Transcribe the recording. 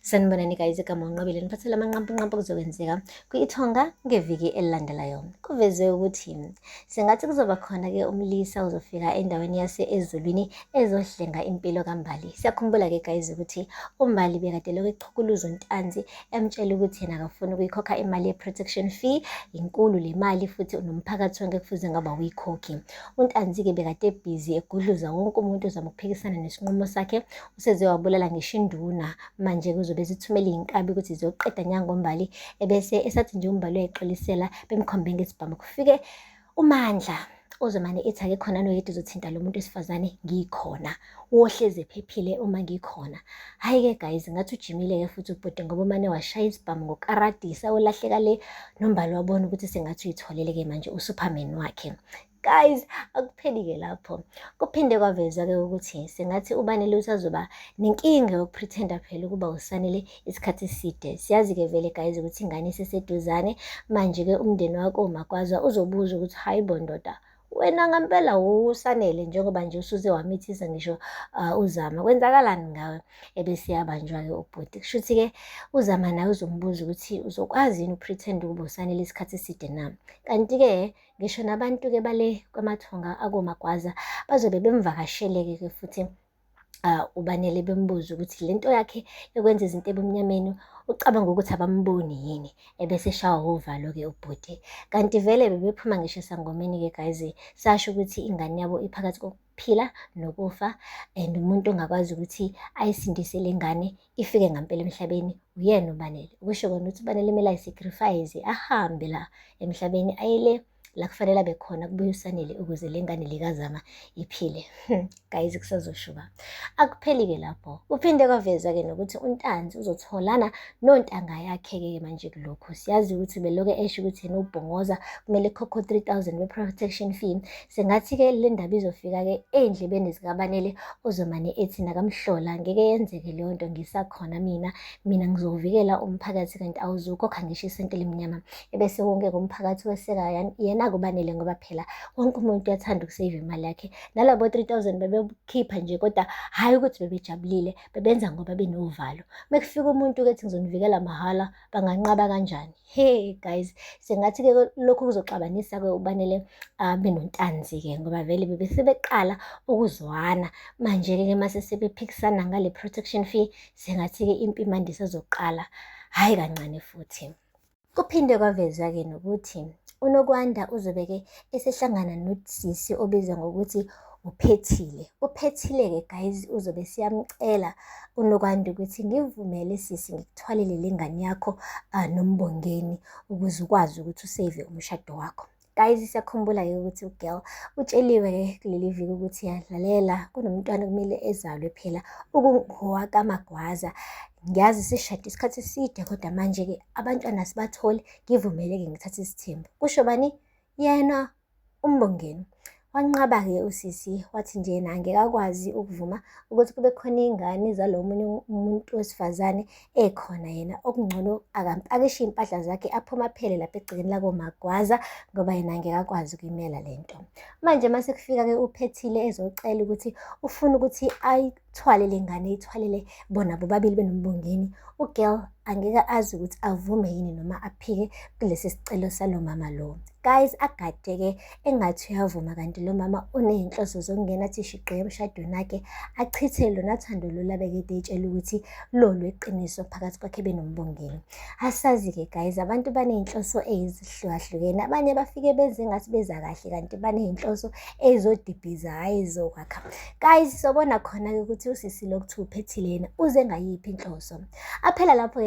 Sanibonani guys, igama unqobile niphathele amanqampunqampu kuzokwenzeka kwi-Ithonga ngeviki elilandelayo. Kuvezwe ukuthi sengathi kuzoba khona-ke umlisa uzofika endaweni yase-Ezulwini ezohlenga impilo kaMbali. Siyakhumbula-ke guys ukuthi uMbali bekade lokhu echukuluzwa uNtanzi emtshela ukuthi yena akafuni ukuyikhokha imali ye-protection fee, inkulu le mali futhi nomphakathi wonke kufuze ngaba uyikhokhi. uNtanzi-ke bekade ebhizi egudluza wonke umuntu ozama ukuphikisana nesinqumo sakhe, useze wabulala ngisho induna. Manje kuzobe zithumela iy'nkabi ukuthi ziyoqeda nyangoMbali, ebese esathi nje uMbali uyayiqolisela bemkhombe ngesibhamu. Kufike uMandla ozomane ethi ake khona noyedwa uzothinta lo muntu wesifazane ngikhona, wohlezi ephephile uma ngikhona. Hhayi-ke guys, ngathi ujimile-ke futhi ubhuti ngoba umane washaya isibhamu ngokukaradisa, ulahleka le noMbali wabona ukuthi sengathi uyitholele-ke manje uSuperman wakhe. Guys, akupheli-ke lapho, kuphinde kwavezwa-ke ukuthi sengathi uBanele usazoba nenkinga yokupretenda phela ukuba uSanele isikhathi eside. Siyazi-ke vele guys ukuthi ingane iseseduzane. Manje-ke umndeni wakho uMagwaza uzobuza ukuthi hayi bo ndoda, wena ngampela uSanele njengoba nje usuze wamithisa ngisho uZama, kwenzakalani ngawe? Ebese yabanjwa-ke ubhuti. Kushuthi-ke uZama naye uzombuza ukuthi uzokwazi yini ukupretenda ukuba uSanele isikhathi eside na? Kanti-ke ngisho nabantu-ke bale kwamathonga akoMagwaza bazobe bemvakashele-ke futhi uBanele bembuza ukuthi lento yakhe yokwenza izinto ebumnyameni ucabanga ukuthi abamboni yini, ebese eshawa uvalo-ke ubhuti. Kanti vele bebephuma ngisho esangomeni-ke guys, sasho ukuthi ingane yabo iphakathi kokuphila nokufa, and umuntu ongakwazi ukuthi ayisindise le ngane ifike ngampela emhlabeni uyena uBanele. Kusho kona ukuthi uBanele kumele ayisacrifice, ahambe la emhlabeni ayele la kufanele abe khona kubuye uSanele ukuze le ngane likazama iphile. Guys, kusazoshuba akupheli-ke lapho, kuphinde kwavezwa-ke nokuthi uNtanzi uzotholana nontanga yakhe-ke manje kulokhu. Siyazi ukuthi beloke esho ukuthi yena ubhongoza kumele khokho 3,000 we-protection fee. Sengathi-ke le ndaba izofika-ke ey'ndlebeni zikaBanele ozomane ethi nakamhlola ngeke yenzeke leyo nto, ngisakhona mina ngizovikela umphakathi kanti awuzukhokha ngisho isenti elimnyama. Ebese wonke-ke umphakathi weseka yena kuBanele ngoba phela wonke umuntu uyathanda ukuseyiva imali yakhe. Nalabo 3,000 bebekhipha nje kodwa hhayi ukuthi bebejabulile, bebenza ngoba benovalo. Mekufika umuntu-ke ethi ngizonivikela mahhala, banganqaba kanjani? Hey guys, sengathi-ke lokhu kuzoxabanisa-ke uBanele benoNtanzi-ke ngoba vele bebesebeqala ukuzwana. Manje-ke mase sebephikisana ngale protection fee, sengathi-ke impi manje isezoqala, hhayi kancane futhi. Kuphinde kwavezwa-ke nokuthi uNokwanda uzobe-ke esehlangana nosisi obizwa ngokuthi uPhethile. uPhethile-ke guys uzobe siyamcela uNokwanda ukuthi ngivumele sisi ngikuthwalele le ngane yakho noMbongeni ukuze ukwazi ukuthi useve umshado wakho. Guys, siyakhumbula-ke ukuthi uGirl utsheliwe-ke kuleli viki ukuthi yadlalela kunomntwana kumele ezalwe phela okungowakamagwaza. Ngiyazi sishade isikhathi eside kodwa manje-ke abantwana sibathole, ngivumele-ke ngithathe isithembu. Kusho bani? Yena uMbongeni. Wanqaba-ke usisi wathi nje yena angeke akwazi ukuvuma ukuthi kube khona iy'ngane zalo munye umuntu wesifazane ekhona, yena okungcono akampakishe iy'mpahla zakhe aphume aphele lapha egcekeni lakoMagwaza ngoba yena angeke akwazi ukuyimela lento. Manje mase kufika-ke uPhethile ezocela ukuthi ufuna ukuthi ayithwale le ngane, ayithwalele bona bobabili benoMbongeni. uGirl angeke azi ukuthi avume yini noma aphike kulesi sicelo salo mama lo. Guys, agade-ke engathi uyavuma kanti lo mama uney'nhloso zokungena athi shiqe emshadweni wakhe, achithe lona thando lolu abekade eyitshela ukuthi lolu eqiniso phakathi kwakhe benoMbongeni. Asazi-ke guys, abantu baney'nhloso ezihlukahlukene, abanye bafike benze ngathi beza kahle kanti baney'nhloso ezodibhiza, hhayi ezokwakha. Guys, sobona khona-ke ukuthi usisi lo kuthiwa uPhethile yena uze ngayiphi inhloso. Aphela lapho